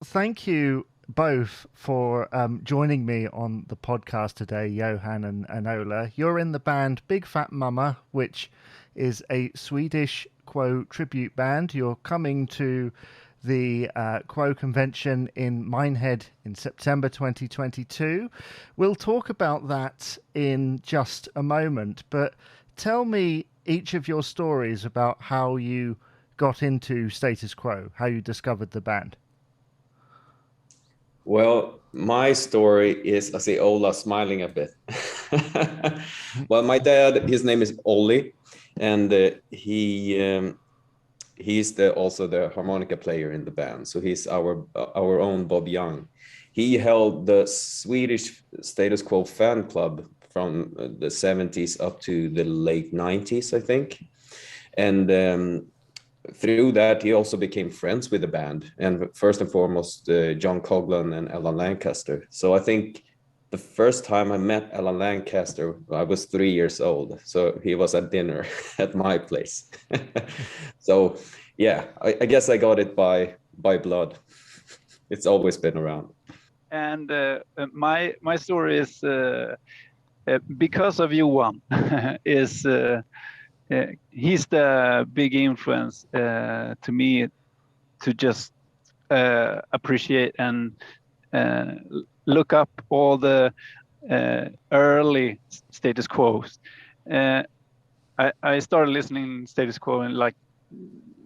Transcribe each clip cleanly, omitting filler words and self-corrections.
thank you both for joining me on the podcast today, Johan and Ola. You're in the band Big Fat Mama, which is a Swedish Quo tribute band. You're coming to the Quo convention in Minehead in September 2022. We'll talk about that in just a moment, but tell me each of your stories about how you got into Status Quo, how you discovered the band. Well, my story is, I see Ola smiling a bit. Well, my dad, his name is Olli, and he's also the harmonica player in the band. So he's our own Bob Young. He held the Swedish Status Quo fan club from the 70s up to the late 90s, I think. And through that, he also became friends with the band, and first and foremost, John Coughlan and Alan Lancaster. So I think the first time I met Alan Lancaster, I was 3 years old. So he was at dinner at my place. So yeah, I guess I got it by blood. It's always been around. And my story is because of Johan. Is he's the big influence to me to just appreciate and look up all the early Status Quos. I started listening Status Quo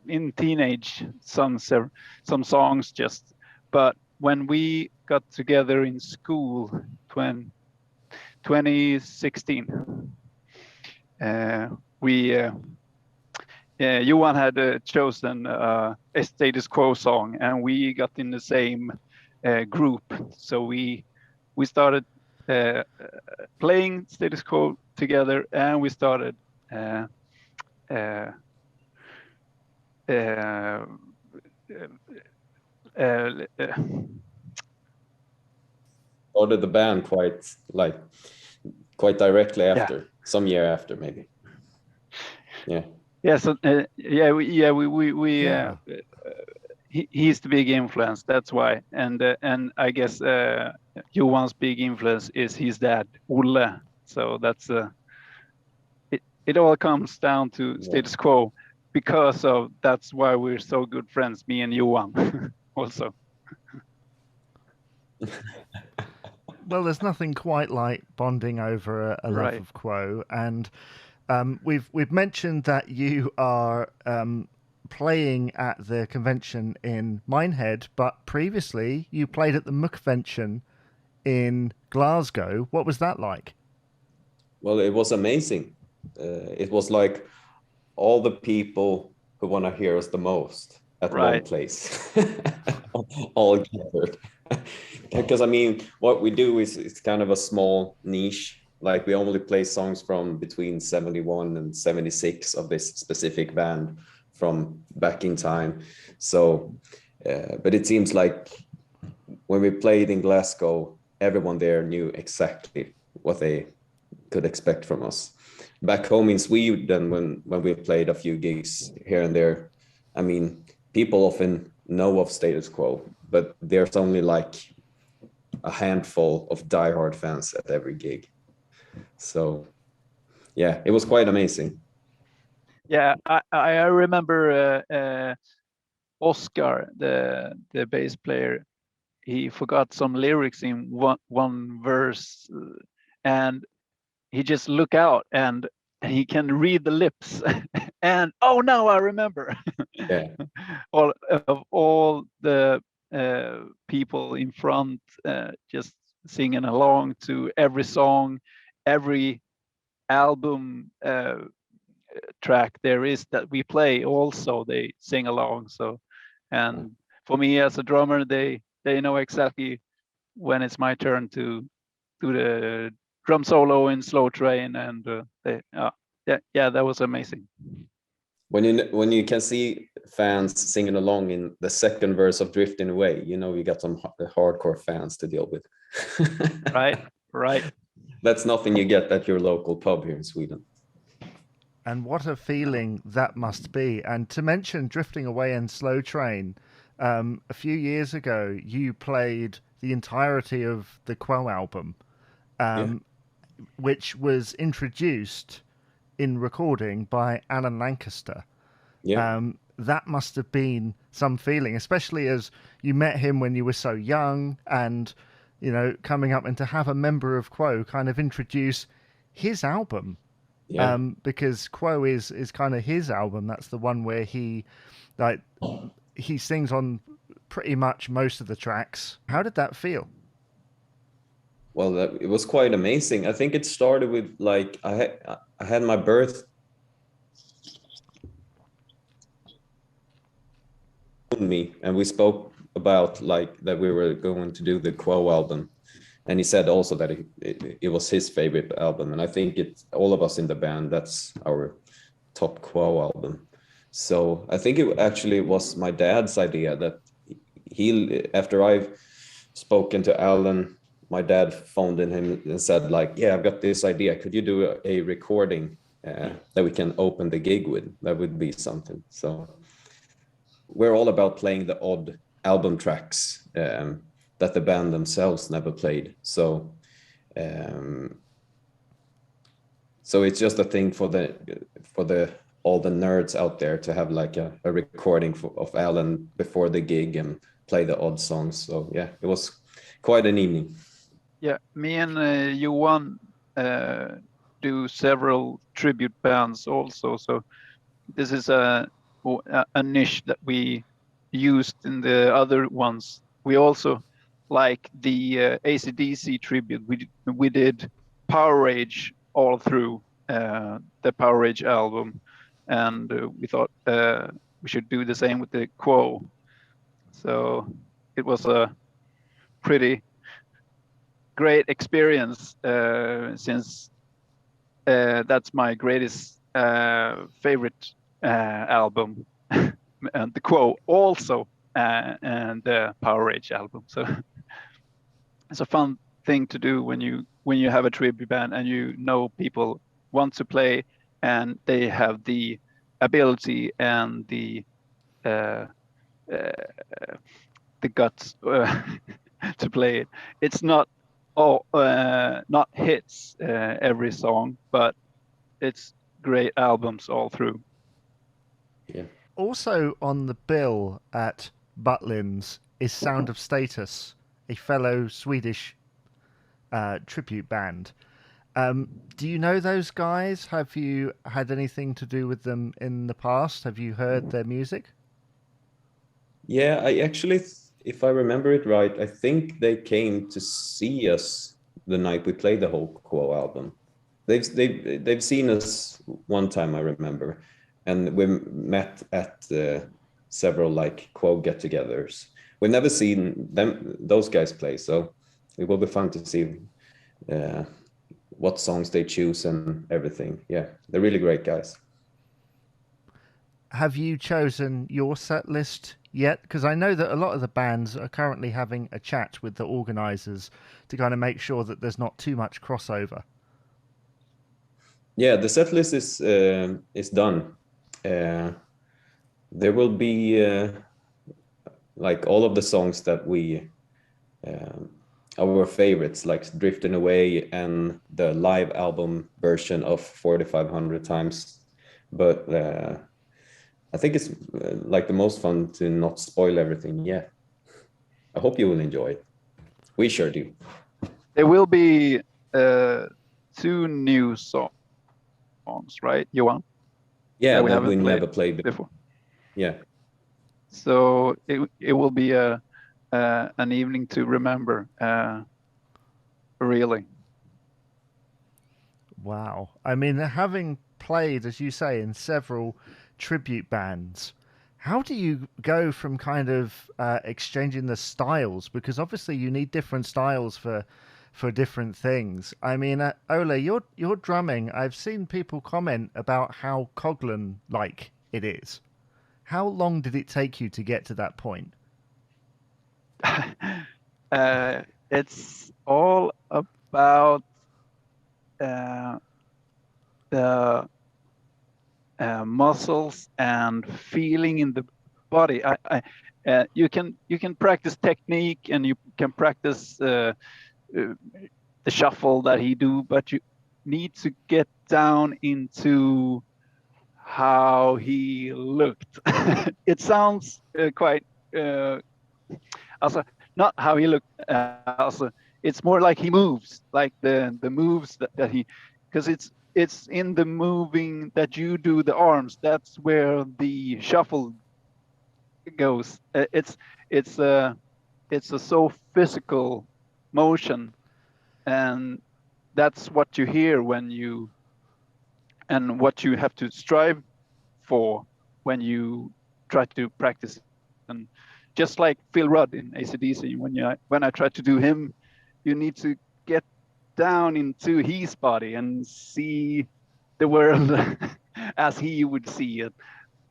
in teenage, some songs just, but when we got together in school 2016, Johan had chosen a Status Quo song, and we got in the same group. So we started playing Status Quo together, and we started Started the band quite directly after, some year after maybe. Yeah. Yeah. So he's the big influence. That's why. And I guess Johan's big influence is his dad, Ola. So that's it all comes down to Status Quo, because of that's why we're so good friends, me and Johan, also. Well, there's nothing quite like bonding over a love of Quo, and we've mentioned that you are playing at the convention in Minehead, but previously you played at the McVention in Glasgow. What was that like? Well, it was amazing. It was like all the people who want to hear us the most at one place, all gathered. Because I mean, what we do is it's kind of a small niche. Like we only play songs from between 71 and 76 of this specific band from back in time. So, but it seems like when we played in Glasgow, everyone there knew exactly what they could expect from us. Back home in Sweden, when we played a few gigs here and there, I mean, people often know of Status Quo, but there's only like a handful of diehard fans at every gig. So yeah, it was quite amazing. Yeah, I remember Oscar, the bass player. He forgot some lyrics in one verse, and he just look out and he can read the lips. And oh no, I remember. Yeah. all the people in front just singing along to every song, every album track there is that we play. Also, they sing along. So, and for me as a drummer, they know exactly when it's my turn to do the drum solo in Slow Train, and that was amazing. When you can see fans singing along in the second verse of Drifting Away, you know you got some hardcore fans to deal with. Right. That's nothing you get at your local pub here in Sweden. And what a feeling that must be. And to mention Drifting Away and Slow Train, a few years ago, you played the entirety of the Quo album, which was introduced in recording by Alan Lancaster. That must have been some feeling, especially as you met him when you were so young, and coming up, and to have a member of Quo kind of introduce his album, because Quo is kind of his album. That's the one where he sings on pretty much most of the tracks. How did that feel? Well, it was quite amazing. I think it started with like I had my birth me, and we spoke about like that we were going to do the Quo album, and he said also that it was his favorite album, and I think it's all of us in the band, that's our top Quo album. So I think it actually was my dad's idea that after I've spoken to Alan, my dad phoned in him and said like, yeah, I've got this idea, could you do a recording that we can open the gig with? That would be something. So we're all about playing the odd album tracks that the band themselves never played. So it's just a thing for all the nerds out there to have like a recording of Alan before the gig and play the odd songs. So yeah, it was quite an evening. Yeah, me and Johan do several tribute bands also. So this is a niche that we used in the other ones. We also like the AC/DC tribute. We did Power Rage all through the Power Rage album, and we thought we should do the same with the Quo. So it was a pretty great experience since that's my greatest favorite album, and the Quo also, and the Power Rage album. So it's a fun thing to do when you have a tribute band and people want to play and they have the ability and the guts to play it. It's not not hits every song, but it's great albums all through. Yeah. Also on the bill at Butlins is Sound of Status, a fellow Swedish tribute band. Do you know those guys? Have you had anything to do with them in the past? Have you heard their music? Yeah, I actually, if I remember it right, I think they came to see us the night we played the whole Quo album. They've seen us one time, I remember, and we met at several like Quo get-togethers. We've never seen those guys play, so it will be fun to see what songs they choose and everything. Yeah, they're really great guys. Have you chosen your set list yet? Because I know that a lot of the bands are currently having a chat with the organisers to kind of make sure that there's not too much crossover. Yeah, the set list is done. There will be like all of the songs that we our favorites, like Drifting Away and the live album version of 4,500 Times. But I think it's like the most fun to not spoil everything. Yeah, I hope you will enjoy it. We sure do. There will be 2 new songs, right, Johan? Yeah, that we never played before. Yeah. So it will be an evening to remember, really. Wow. I mean, having played, as you say, in several tribute bands, how do you go from kind of exchanging the styles? Because obviously you need different styles for different things. I mean, Ola, your drumming, I've seen people comment about how Coghlan-like it is. How long did it take you to get to that point? It's all about the muscles and feeling in the body. You can practice technique and you can practice the shuffle that he do, but you need to get down into how he looked. It sounds quite also not how he looked. Also, it's more like he moves, like the moves that he, because it's in the moving that you do the arms. That's where the shuffle goes. It's a so physical motion, and that's what you hear when you, and what you have to strive for when you try to practice. And just like Phil Rudd in AC/DC, when I try to do him, you need to get down into his body and see the world as he would see it.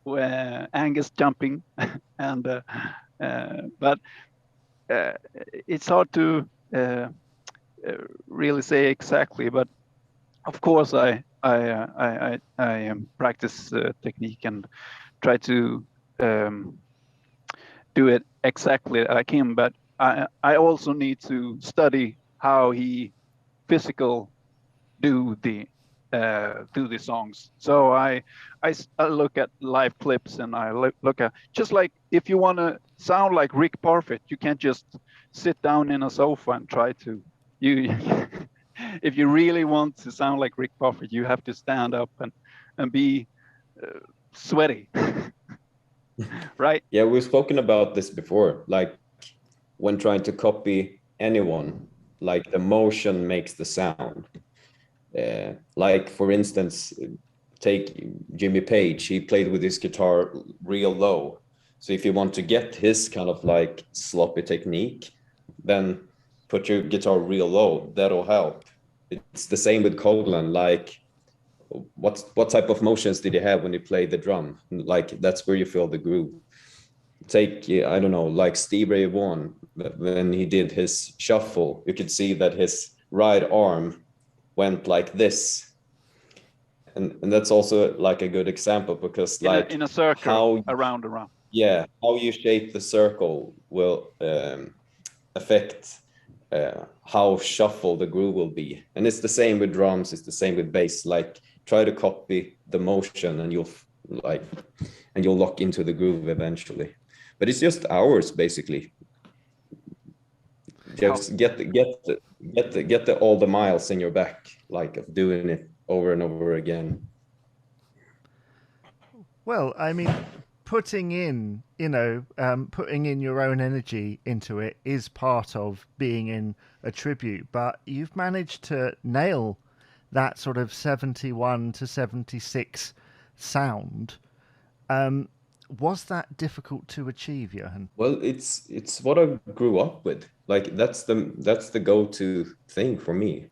Where Angus jumping, and but it's hard to really say exactly. But of course, I practice technique and try to do it exactly like him. But I also need to study how he physical do the songs. So I look at live clips, and I look at, just like if you want to sound like Rick Parfitt, you can't just sit down in a sofa and try to, you if you really want to sound like Rick Parfitt, you have to stand up and be sweaty. Right? Yeah, we've spoken about this before, like when trying to copy anyone, like the motion makes the sound. Like for instance, take Jimmy Page, he played with his guitar real low. So if you want to get his kind of like sloppy technique, then put your guitar real low, that'll help. It's the same with Colan, like what type of motions did he have when he played the drum? Like that's where you feel the groove. Take, I don't know, like Steve Ray Vaughan, when he did his shuffle, you could see that his right arm went like this, and that's also like a good example, because like in a circle, around. Yeah, how you shape the circle will affect how shuffle the groove will be. And it's the same with drums, it's the same with bass. Like try to copy the motion and you'll lock into the groove eventually. But it's just hours basically. Just get all the miles in your back, like of doing it over and over again. Well, I mean, putting in your own energy into it is part of being in a tribute, but you've managed to nail that sort of 71 to 76 sound. Was that difficult to achieve, Johan? Well, it's what I grew up with. Like that's the go-to thing for me.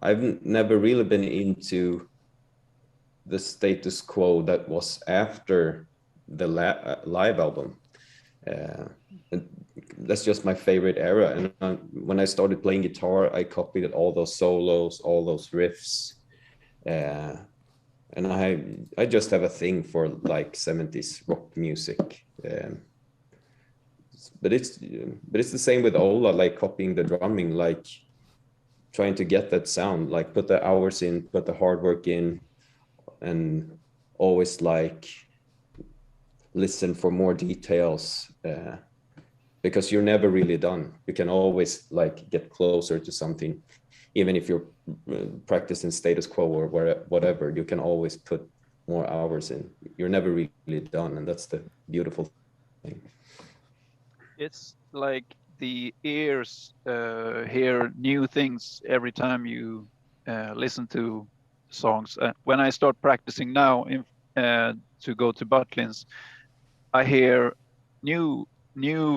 I've never really been into the Status Quo that was after the live album. That's just my favorite era. And when I started playing guitar, I copied all those solos, all those riffs. And I just have a thing for like 70s rock music. But it's the same with Ola, like copying the drumming, like trying to get that sound, like put the hours in, put the hard work in, and always like listen for more details, because you're never really done. You can always like get closer to something, even if you're practicing Status Quo or whatever. You can always put more hours in. You're never really done, and that's the beautiful thing. It's like the ears hear new things every time you listen to songs. When I start practicing now to go to Butlins, I hear new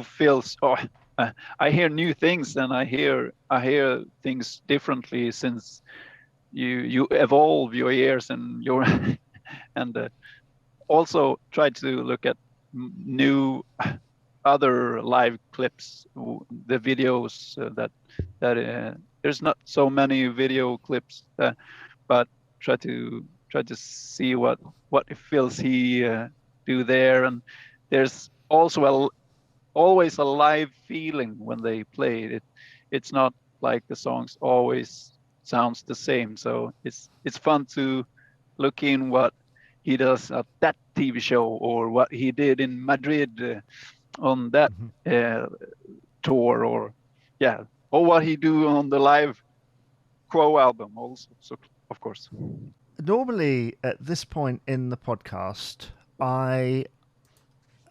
feels. I hear new things, and I hear things differently, since you evolve your ears and your and also try to look at new other live clips, the videos that there's not so many video clips, but try to see what it feels he do there, and there's also always a live feeling when they play it. It's not like the songs always sounds the same, so it's fun to look in what he does at that TV show, or what he did in Madrid on that tour, or what he do on the live Quo album also, so of course. Normally at this point in the podcast, I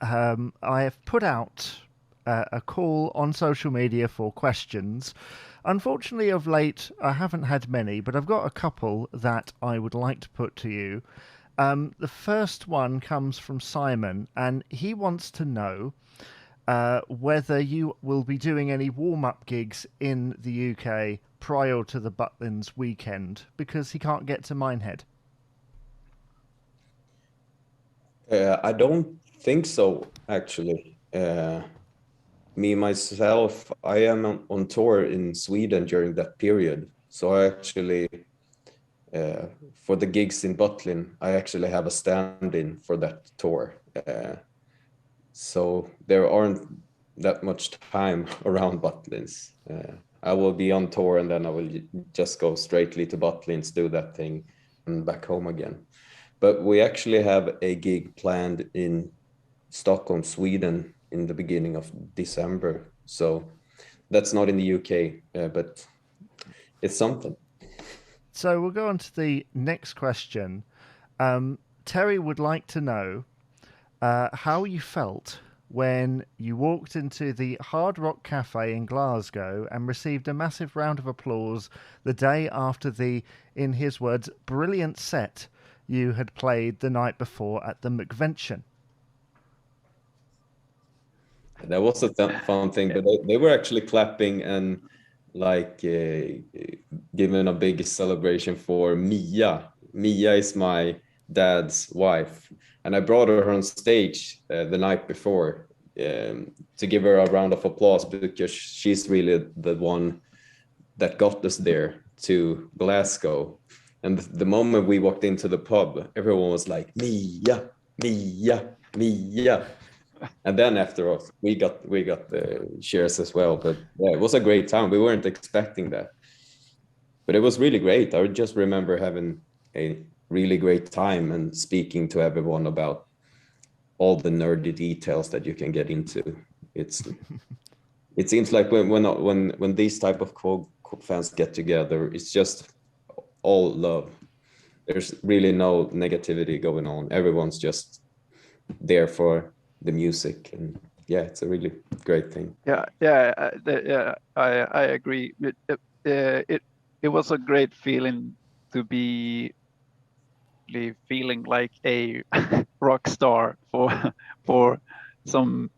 have put out a call on social media for questions. Unfortunately, of late, I haven't had many, but I've got a couple that I would like to put to you. The first one comes from Simon, and he wants to know whether you will be doing any warm-up gigs in the UK prior to the Butlins weekend, because he can't get to Minehead. I don't think so, actually. Me, myself, I am on tour in Sweden during that period. So I actually, for the gigs in Butlin, I actually have a stand-in for that tour. So there aren't that much time around Butlins. I will be on tour, and then I will just go straightly to Butlins, do that thing, and back home again. But we actually have a gig planned in Stockholm, Sweden, in the beginning of December. So that's not in the UK, but it's something. So we'll go on to the next question. Terry would like to know how you felt when you walked into the Hard Rock Cafe in Glasgow and received a massive round of applause the day after the, in his words, brilliant set you had played the night before at the McVention. That was a fun thing, but they were actually clapping and like giving a big celebration for Mia. Mia is my dad's wife, and I brought her on stage the night before to give her a round of applause, because she's really the one that got us there to Glasgow. And the moment we walked into the pub, everyone was like, Mia, Mia, Mia. And then after us, we got the shares as well. But yeah, it was a great time. We weren't expecting that, but it was really great. I just remember having a really great time and speaking to everyone about all the nerdy details that you can get into. It seems like when these type of Quo fans get together, it's just all love. There's really no negativity going on. Everyone's just there for the music, and yeah, it's a really great thing. I agree. It was a great feeling to be feeling like a rock star for some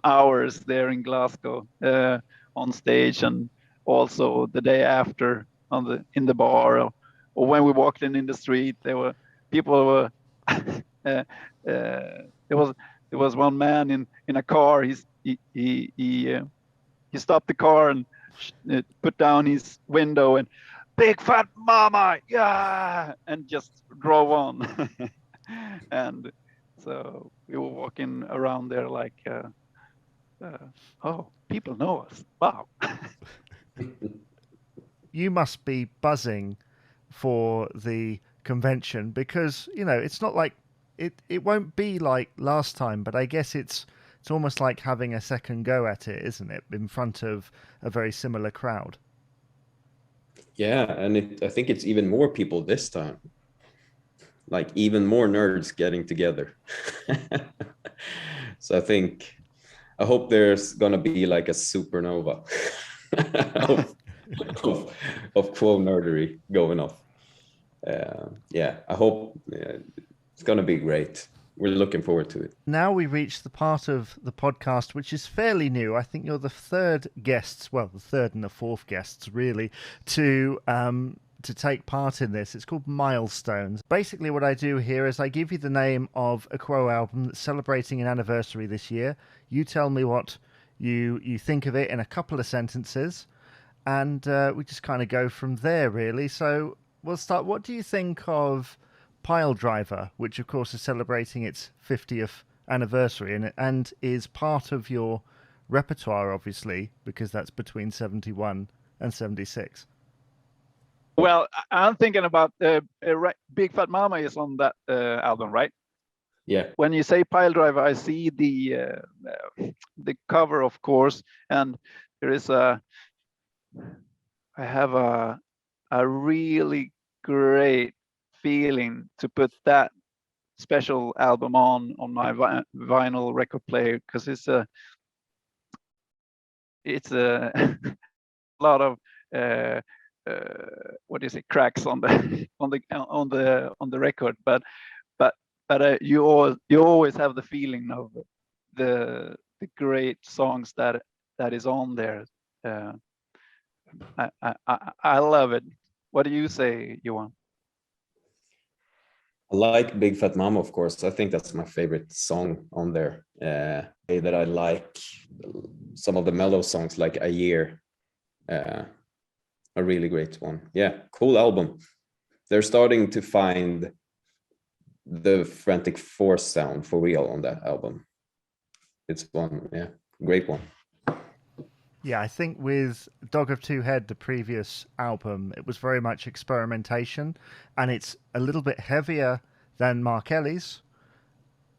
hours there in Glasgow on stage, and also the day after in the bar, or when we walked in the street, there was one man in a car. He stopped the car and put down his window and big fat mama, yeah, and just drove on. And so we were walking around there like, oh, people know us. Wow. You must be buzzing for the convention, because it's not like it won't be like last time, but I guess it's almost like having a second go at it, isn't it, in front of a very similar crowd? Yeah, and I think it's even more people this time, like even more nerds getting together. So I hope there's gonna be like a supernova of Quo nerdery going off. Yeah, I hope it's gonna be great. We're looking forward to it. Now we reach the part of the podcast which is fairly new. I think you're the third guests, well, the third and the fourth guests really, to take part in this. It's called Milestones. Basically what I do here is I give you the name of a Quo album that's celebrating an anniversary this year. You tell me what you think of it in a couple of sentences, and we just kind of go from there, really. So we'll start. What do you think of Piledriver, which of course is celebrating its 50th anniversary and is part of your repertoire, obviously, because that's between 71 and 76. Well, I'm thinking about Big Fat Mama is on that album, right? Yeah. When you say Piledriver, I see the cover, of course, and there is I have a really great feeling to put that special album on my vinyl record player, because it's a lot of what is it, cracks on the on the record, but you always have the feeling of the great songs that is on there. I love it. What do you say, Johan? I like Big Fat Mama, of course. I think that's my favorite song on there. That I like some of the mellow songs, like A Year. A really great one. Yeah, cool album. They're starting to find the Frantic Force sound for real on that album. It's one, yeah, great one. Yeah, I think with Dog of Two Head, the previous album, it was very much experimentation, and it's a little bit heavier than Mark Ellie's,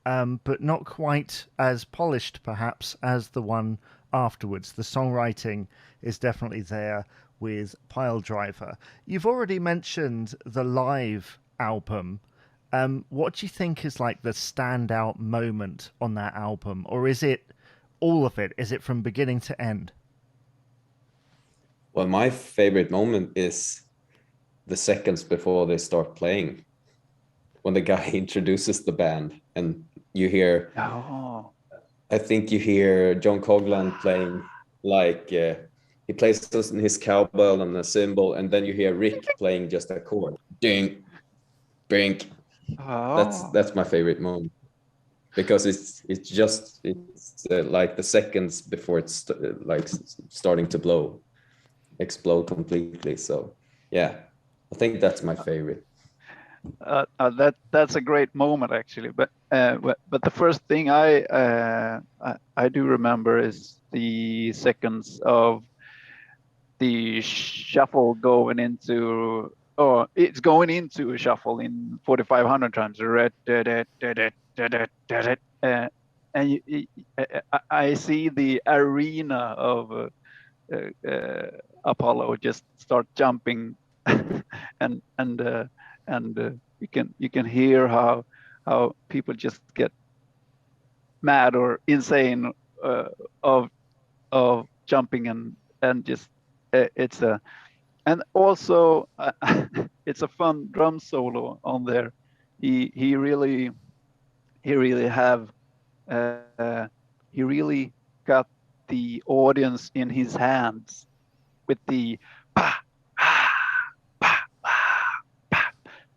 but not quite as polished, perhaps, as the one afterwards. The songwriting is definitely there with Piledriver. You've already mentioned the live album. What do you think is like the standout moment on that album, or is it all of it? Is it from beginning to end? Well, my favorite moment is the seconds before they start playing, when the guy introduces the band and you hear, I think you hear John Coglan playing, like he plays his cowbell and a cymbal, and then you hear Rick playing just a chord, ding, bink. That's my favorite moment, because it's like the seconds before it's like starting to explode completely. So yeah, I think that's my favorite. That's a great moment, actually. But the first thing I do remember is the seconds of the shuffle going into, or it's going into a shuffle in 4,500 times. And I see the arena of Apollo just start jumping, and you can hear how people just get mad or insane of jumping and just it's a, and also it's a fun drum solo on there. He really got the audience in his hands with the bah, ah, bah, bah,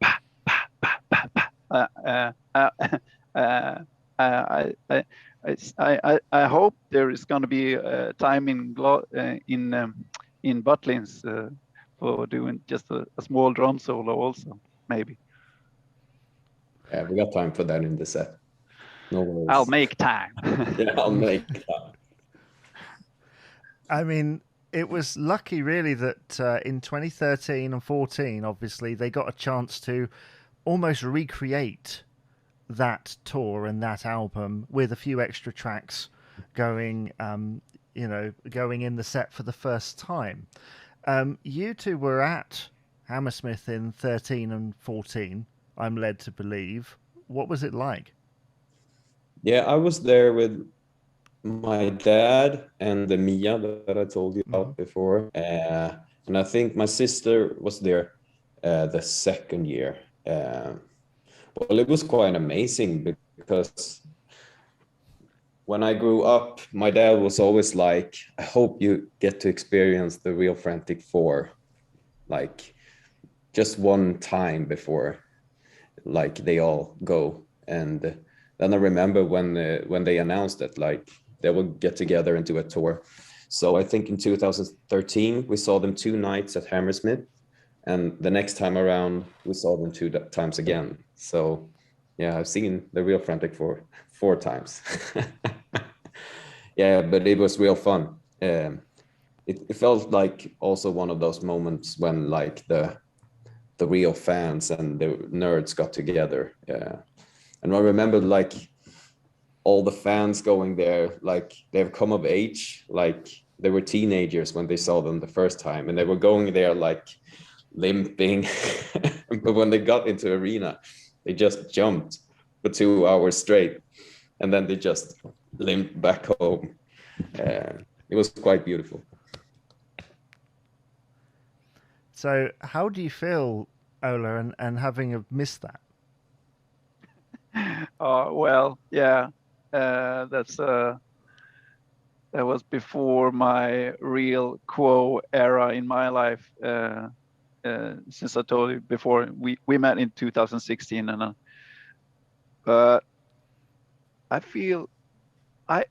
bah, bah, bah, bah. I hope there is going to be a time in Butlins for doing just a small drum solo also, maybe. Yeah, we got time for that in the set. No worries. I'll make time. Yeah, I'll make time. I mean, it was lucky, really, that in 2013 and 14, obviously, they got a chance to almost recreate that tour and that album with a few extra tracks going, going in the set for the first time. You two were at Hammersmith in 13 and 14, I'm led to believe. What was it like? Yeah, I was there with my dad and the Mia that I told you about before. And I think my sister was there the second year. Well, it was quite amazing, because when I grew up, my dad was always like, I hope you get to experience the real Frantic Four, like just one time before, like they all go. And then I remember when they announced that, like, they would get together and do a tour. So I think in 2013, we saw them 2 nights at Hammersmith. and the next time around we saw them 2 times again. So yeah, I've seen the Real Frantic for 4 times. Yeah, but it was real fun. It felt like also one of those moments when like the real fans and the nerds got together. Yeah, and I remember like all the fans going there, like they've come of age, like they were teenagers when they saw them the first time, and they were going there like limping. But when they got into arena, they just jumped for 2 hours straight, and then they just limped back home. It was quite beautiful. So how do you feel, Ola, and having missed that? Well, yeah, that was before my real Quo era in my life. Since I told you before, we met in 2016, and but I feel I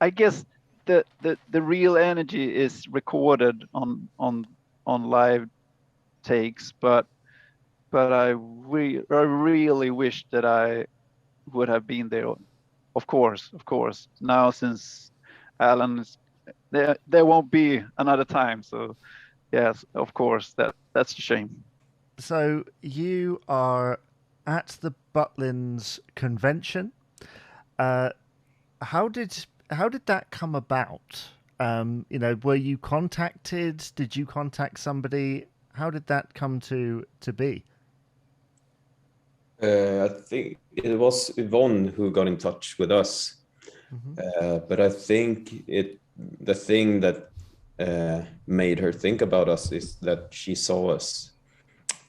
guess the real energy is recorded on live takes, but I really wish that I would have been there. Of course. Now since Alan is there won't be another time. So yes, of course, that's a shame. So you are at the Butlins convention. How did that come about? Were you contacted? Did you contact somebody? How did that come to be? I think it was Yvonne who got in touch with us. But I think the thing that made her think about us is that she saw us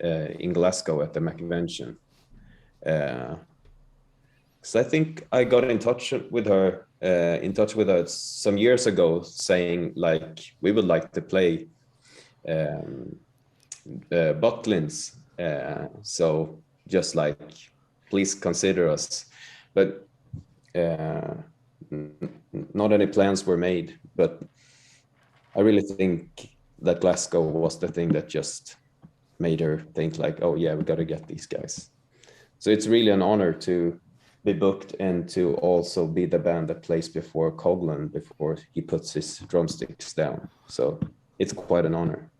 in Glasgow at the McVention. So I think I got in touch with her some years ago, saying like we would like to play Butlins. So just like please consider us, but not any plans were made. But I really think that Glasgow was the thing that just made her think like, oh yeah, we got to get these guys. So it's really an honor to be booked and to also be the band that plays before Coughlin before he puts his drumsticks down. So it's quite an honor.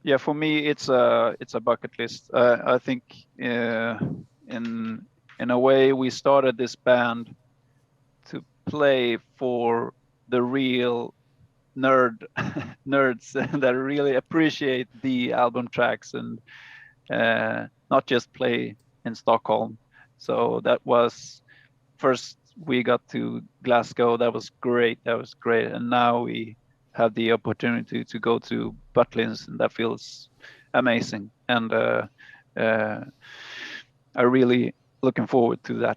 Yeah. For me, it's a bucket list. I think in a way we started this band to play for the real nerds that really appreciate the album tracks and not just play in Stockholm. So that was first we got to Glasgow. That was great. And now we have the opportunity to go to Butlins, and that feels amazing. And I'm really looking forward to that.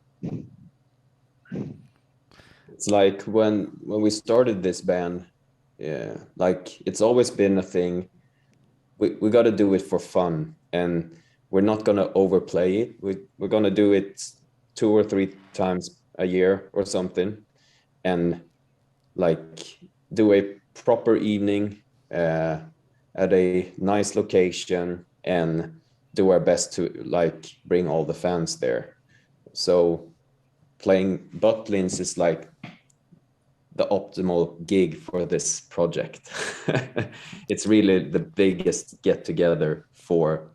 It's like when we started this band, yeah, like it's always been a thing. We got to do it for fun, and we're not gonna overplay it. We're gonna do it 2 or 3 times a year or something, and like do a proper evening at a nice location and do our best to like bring all the fans there. So playing Butlins is like the optimal gig for this project. It's really the biggest get together for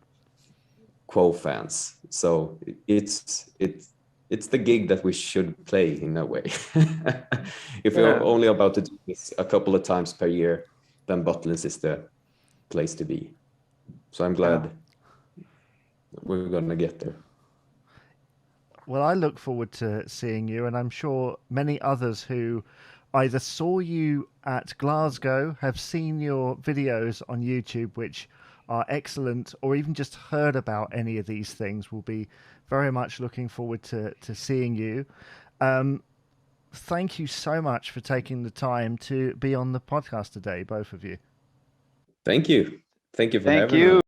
Quo fans. So it's the gig that we should play in a way. If we're only about to do this a couple of times per year, then Butlins is the place to be. So I'm glad we're gonna get there. Well, I look forward to seeing you, and I'm sure many others who either saw you at Glasgow, have seen your videos on YouTube, which are excellent, or even just heard about any of these things, will be very much looking forward to seeing you. Thank you so much for taking the time to be on the podcast today, both of you. Thank you. Thank you for having you. us.